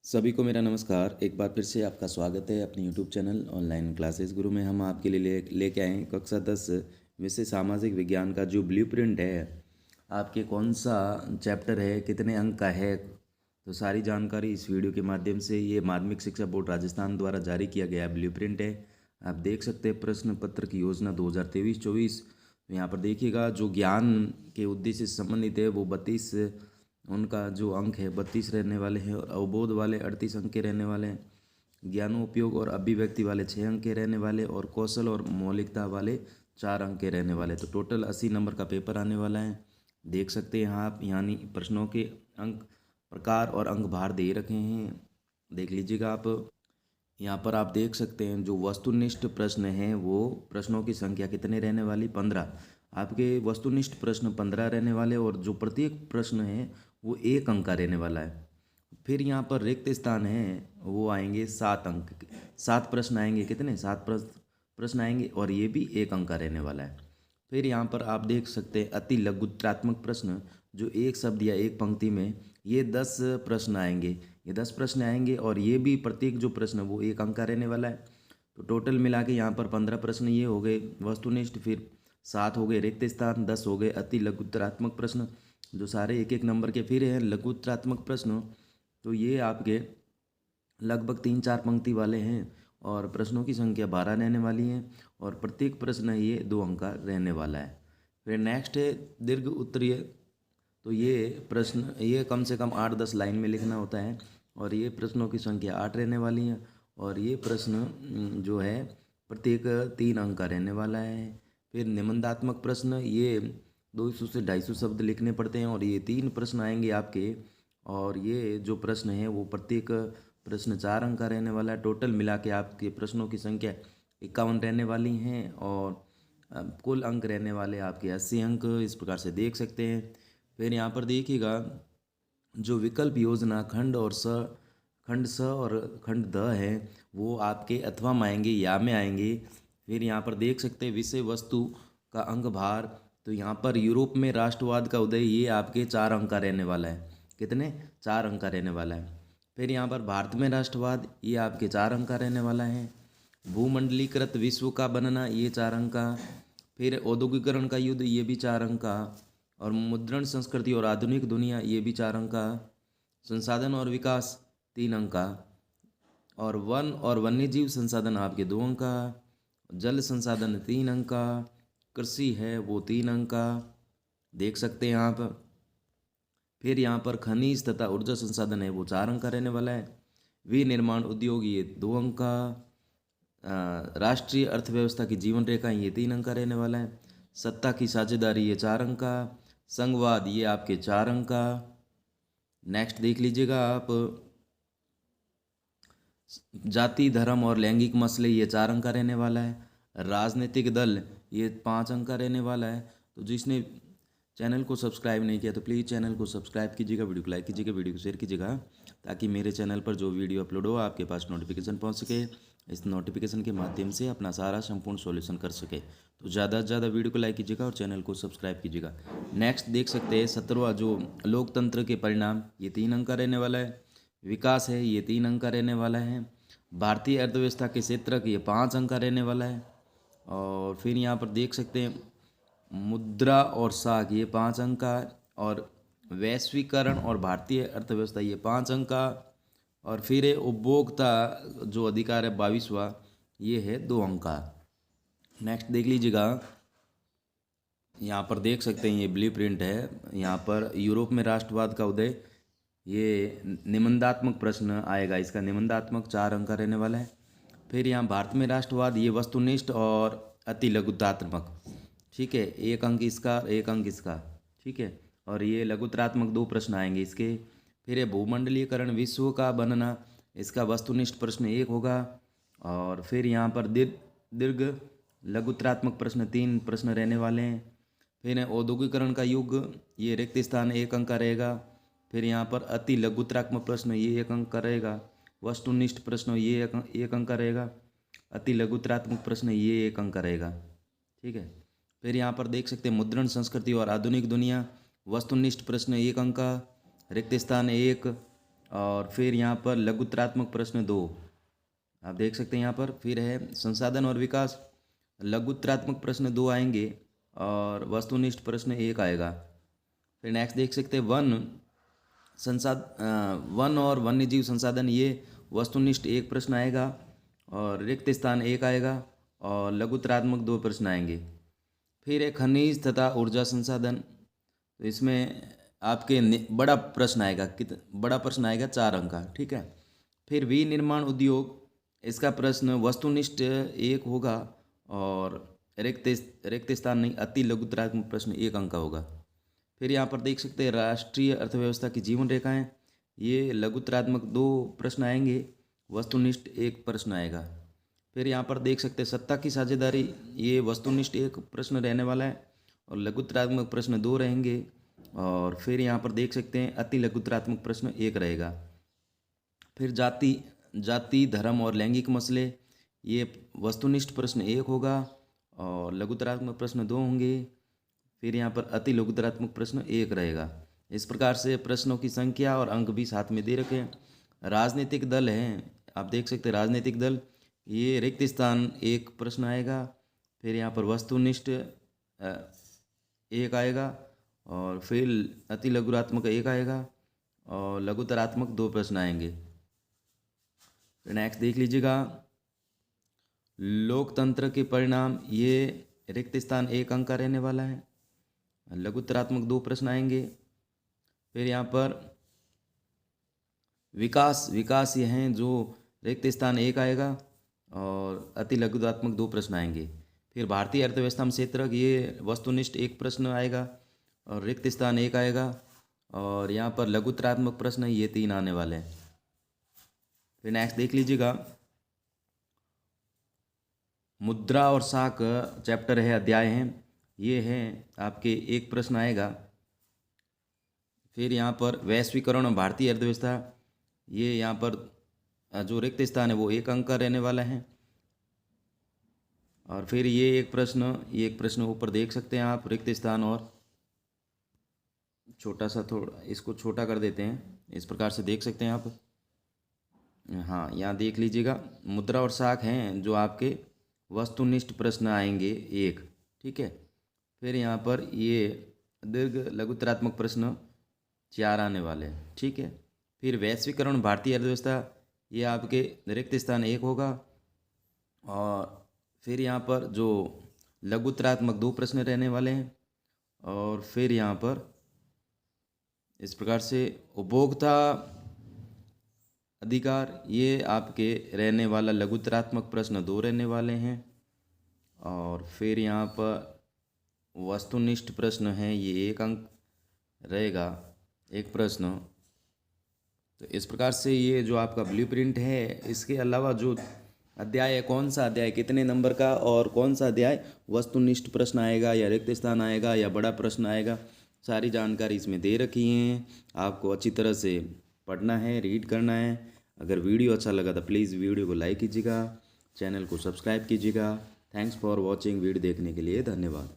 सभी को मेरा नमस्कार। एक बार फिर से आपका स्वागत है अपने यूट्यूब चैनल ऑनलाइन क्लासेस गुरु में। हम आपके लिए लेके आए हैं कक्षा 10 विषय सामाजिक विज्ञान का जो ब्लूप्रिंट है। आपके कौन सा चैप्टर है, कितने अंक का है, तो सारी जानकारी इस वीडियो के माध्यम से। ये माध्यमिक शिक्षा बोर्ड राजस्थान द्वारा जारी किया गया ब्लूप्रिंट है। आप देख सकते हैं प्रश्न पत्र की योजना 2023-24। यहाँ पर देखिएगा जो ज्ञान के उद्देश्य से संबंधित है वो 32 उनका जो अंक है 32 रहने वाले हैं, और अवबोध वाले 38 अंक के रहने वाले हैं। ज्ञानोपयोग और अभिव्यक्ति वाले 6 अंक के रहने वाले, और कौशल और मौलिकता वाले 4 अंक के रहने वाले। तो टोटल 80 नंबर का पेपर आने वाला है। देख सकते हैं यहाँ आप, यानी प्रश्नों के अंक प्रकार और अंक भार दे रखे हैं, देख लीजिएगा आप। यहाँ पर आप देख सकते हैं जो वस्तुनिष्ठ प्रश्न हैं वो प्रश्नों की संख्या कितने रहने वाली, 15। आपके वस्तुनिष्ठ प्रश्न 15 रहने वाले, और जो प्रत्येक प्रश्न है वो 1 अंक का रहने वाला है। फिर यहाँ पर रिक्त स्थान है वो आएंगे 7 अंक के। 7 प्रश्न आएंगे, कितने, 7 प्रश्न आएंगे, और ये भी 1 अंक का रहने वाला है। फिर यहाँ पर आप देख सकते हैं अति लघुत्रात्मक प्रश्न, जो एक शब्द या एक पंक्ति में, ये 10 प्रश्न आएंगे। ये 10 प्रश्न आएंगे, और ये भी प्रत्येक जो प्रश्न वो 1 अंक का रहने वाला है। तो टोटल मिला के यहाँ पर 15 प्रश्न ये हो गए वस्तुनिष्ठ, फिर 7 हो गए रिक्त स्थान, 10 हो गए अति लघुत्रात्मक प्रश्न जो सारे 1-1 नंबर के। फिर है लघुत्रात्मक प्रश्न, तो ये आपके लगभग 3-4 पंक्ति वाले हैं, और प्रश्नों की संख्या 12 रहने वाली है, और प्रत्येक प्रश्न ये 2 अंक का रहने वाला है। फिर नेक्स्ट है दीर्घ उत्तरीय। तो ये प्रश्न ये कम से कम 8-10 लाइन में लिखना होता है, और ये प्रश्नों की संख्या 8 रहने वाली है, और ये प्रश्न जो है प्रत्येक 3 अंक का रहने वाला है। फिर निबंधात्मक प्रश्न, ये 200 से 250 शब्द लिखने पड़ते हैं, और ये 3 प्रश्न आएंगे आपके, और ये जो प्रश्न है वो प्रत्येक प्रश्न 4 अंक का रहने वाला है। टोटल मिला के आपके प्रश्नों की संख्या 51 रहने वाली हैं, और कुल अंक रहने वाले आपके 80 अंक, इस प्रकार से देख सकते हैं। फिर यहाँ पर देखिएगा जो विकल्प योजना खंड स और खंड द है वो आपके अथवा में आएंगे या में आएंगे। फिर यहाँ पर देख सकते हैं विषय वस्तु का अंक भार, तो यहाँ पर यूरोप में राष्ट्रवाद का उदय, ये आपके 4 अंक का रहने वाला है। कितने, 4 अंक का रहने वाला है। फिर यहाँ पर भारत में राष्ट्रवाद, ये आपके 4 अंक का रहने वाला है। भूमंडलीकृत विश्व का बनना, ये 4 अंक का। फिर औद्योगिकरण का युद्ध, ये भी 4 अंक का। और मुद्रण संस्कृति और आधुनिक दुनिया, ये भी 4 अंक का। संसाधन और विकास 3 अंक का। और वन और वन्यजीव संसाधन आपके 2 अंक का। जल संसाधन 3 अंक का। कृषि है वो 3 अंक का, देख सकते हैं आप। फिर यहाँ पर खनिज तथा ऊर्जा संसाधन है वो 4 अंक का रहने वाला है। विनिर्माण उद्योग, ये 2 अंक का। राष्ट्रीय अर्थव्यवस्था की जीवन रेखा, ये 3 अंक का रहने वाला है। सत्ता की साझेदारी, ये 4 अंक का। संघवाद, ये आपके 4 अंक का। नेक्स्ट देख लीजिएगा आप, जाति धर्म और लैंगिक मसले, ये 4 अंक का रहने वाला है। राजनीतिक दल, ये 5 अंक का रहने वाला है। तो जिसने चैनल को सब्सक्राइब नहीं किया तो प्लीज़ चैनल को सब्सक्राइब कीजिएगा, वीडियो को लाइक कीजिएगा, वीडियो को शेयर कीजिएगा, ताकि मेरे चैनल पर जो वीडियो अपलोड हो आपके पास नोटिफिकेशन पहुंच सके। इस नोटिफिकेशन के माध्यम से अपना सारा संपूर्ण सॉल्यूशन कर सके। तो ज़्यादा से ज़्यादा वीडियो को लाइक कीजिएगा और चैनल को सब्सक्राइब कीजिएगा। नेक्स्ट देख सकते हैं 17वां जो लोकतंत्र के परिणाम, ये 3 अंक का रहने वाला है। विकास है, ये 3 अंक का रहने वाला है। भारतीय अर्थव्यवस्था के क्षेत्र ये 5 अंक का रहने वाला है। और फिर यहाँ पर देख सकते हैं मुद्रा और साख, ये 5 अंक का। और वैश्वीकरण और भारतीय अर्थव्यवस्था, ये 5 अंक का। और फिर है उपभोक्ता जो अधिकार है 22वां, ये है 2 अंक का। नेक्स्ट देख लीजिएगा, यहाँ पर देख सकते हैं ये ब्लूप्रिंट है। यहाँ पर यूरोप में राष्ट्रवाद का उदय, ये निबंधात्मक प्रश्न आएगा, इसका निबंधात्मक 4 अंक का रहने वाला है। फिर यहाँ भारत में राष्ट्रवाद, ये वस्तुनिष्ठ और अति लघुत्रात्मक, ठीक है, 1 अंक इसका, 1 अंक इसका, ठीक है। और ये लघुत्रात्मक 2 प्रश्न आएंगे इसके। फिर ये भूमंडलीकरण विश्व का बनना, इसका वस्तुनिष्ठ प्रश्न 1 होगा। और फिर यहाँ पर दीर्घ लघुत्रात्मक प्रश्न 3 प्रश्न रहने वाले हैं। फिर औद्योगिकरण का युग, ये रिक्त स्थान 1 अंक का रहेगा। फिर यहाँ पर अति लघुत्रात्मक प्रश्न, ये 1 अंक का रहेगा। वस्तुनिष्ठ प्रश्न, ये 1 अंक का रहेगा। अति लघुत्रात्मक प्रश्न, ये 1 अंक का रहेगा, ठीक है। फिर यहाँ पर देख सकते हैं मुद्रण संस्कृति और आधुनिक दुनिया, वस्तुनिष्ठ प्रश्न 1 अंक का, रिक्त स्थान 1। और फिर यहाँ पर लघुत्रात्मक प्रश्न 2 आप देख सकते हैं। यहाँ पर फिर है संसाधन और विकास, लघुत्रात्मक प्रश्न 2 आएंगे और वस्तुनिष्ठ प्रश्न 1 आएगा। फिर नेक्स्ट देख सकते हैं वन और वन्यजीव संसाधन, ये वस्तुनिष्ठ 1 प्रश्न आएगा और रिक्त स्थान 1 आएगा और लघुत्रात्मक 2 प्रश्न आएंगे। फिर है खनिज तथा ऊर्जा संसाधन, तो इसमें आपके बड़ा प्रश्न आएगा, बड़ा प्रश्न आएगा 4 अंक का, ठीक है। फिर विनिर्माण उद्योग, इसका प्रश्न वस्तुनिष्ठ 1 होगा और रिक्त स्थान नहीं, अति लघुत्रात्मक प्रश्न 1 अंक का होगा। फिर यहाँ पर देख सकते हैं राष्ट्रीय अर्थव्यवस्था की जीवन रेखाएं, ये लघुत्रात्मक 2 प्रश्न आएंगे, वस्तुनिष्ठ 1 प्रश्न आएगा। फिर यहाँ पर देख सकते हैं सत्ता की साझेदारी, ये वस्तुनिष्ठ 1 प्रश्न रहने वाला है और लघुत्रात्मक प्रश्न 2 रहेंगे। और फिर यहाँ पर देख सकते हैं अति लघुत्रात्मक प्रश्न 1 रहेगा। फिर जाति धर्म और लैंगिक मसले, ये वस्तुनिष्ठ प्रश्न 1 होगा और लघुत्रात्मक प्रश्न 2 होंगे। फिर यहाँ पर अति लघुत्रात्मक प्रश्न 1 रहेगा। इस प्रकार से प्रश्नों की संख्या और अंक भी साथ में दे रखे हैं। राजनीतिक दल हैं, आप देख सकते हैं राजनीतिक दल, ये रिक्त स्थान 1 प्रश्न आएगा। फिर यहाँ पर वस्तुनिष्ठ 1 आएगा और फिर अति लघुरात्मक 1 आएगा और लघुतरात्मक 2 प्रश्न आएंगे। फिर नेक्स्ट देख लीजिएगा लोकतंत्र के परिणाम, ये रिक्त स्थान 1 अंक का रहने वाला है, लघुतरात्मक 2 प्रश्न आएंगे। फिर यहाँ पर विकास ये हैं, जो रिक्त स्थान 1 आएगा और अति लघुत्वात्मक 2 प्रश्न आएंगे। फिर भारतीय अर्थव्यवस्था में क्षेत्र, ये वस्तुनिष्ठ 1 प्रश्न आएगा और रिक्त स्थान 1 आएगा और यहाँ पर लघुत्रात्मक प्रश्न ये 3 आने वाले हैं। फिर नेक्स्ट देख लीजिएगा मुद्रा और साख चैप्टर है, अध्याय हैं, ये है आपके 1 प्रश्न आएगा। फिर यहाँ पर वैश्वीकरण और भारतीय अर्थव्यवस्था, ये यहाँ पर जो रिक्त स्थान है वो 1 अंक का रहने वाला है। और फिर ये एक प्रश्न ऊपर देख सकते हैं आप, रिक्त स्थान, और छोटा सा, थोड़ा इसको छोटा कर देते हैं, इस प्रकार से देख सकते हैं आप। हाँ, यहाँ देख लीजिएगा मुद्रा और साख हैं जो आपके वस्तुनिष्ठ प्रश्न आएंगे 1, ठीक है। फिर यहाँ पर ये दीर्घ लघुत्रात्मक प्रश्न 4 आने वाले हैं, ठीक है। फिर वैश्वीकरण भारतीय अर्थव्यवस्था, ये आपके रिक्त स्थान 1 होगा और फिर यहाँ पर जो लघुत्रात्मक 2 प्रश्न रहने वाले हैं। और फिर यहाँ पर इस प्रकार से उपभोक्ता अधिकार, ये आपके रहने वाला लघुत्रात्मक प्रश्न 2 रहने वाले हैं। और फिर यहाँ पर वस्तुनिष्ठ प्रश्न है, ये 1 अंक रहेगा, 1 प्रश्न। तो इस प्रकार से ये जो आपका ब्लूप्रिंट है, इसके अलावा जो अध्याय है, कौन सा अध्याय कितने नंबर का और कौन सा अध्याय वस्तुनिष्ठ प्रश्न आएगा या रिक्त स्थान आएगा या बड़ा प्रश्न आएगा, सारी जानकारी इसमें दे रखी है। आपको अच्छी तरह से पढ़ना है, रीड करना है। अगर वीडियो अच्छा लगा तो प्लीज़ वीडियो को लाइक कीजिएगा, चैनल को सब्सक्राइब कीजिएगा। थैंक्स फॉर वॉचिंग, वीडियो देखने के लिए धन्यवाद।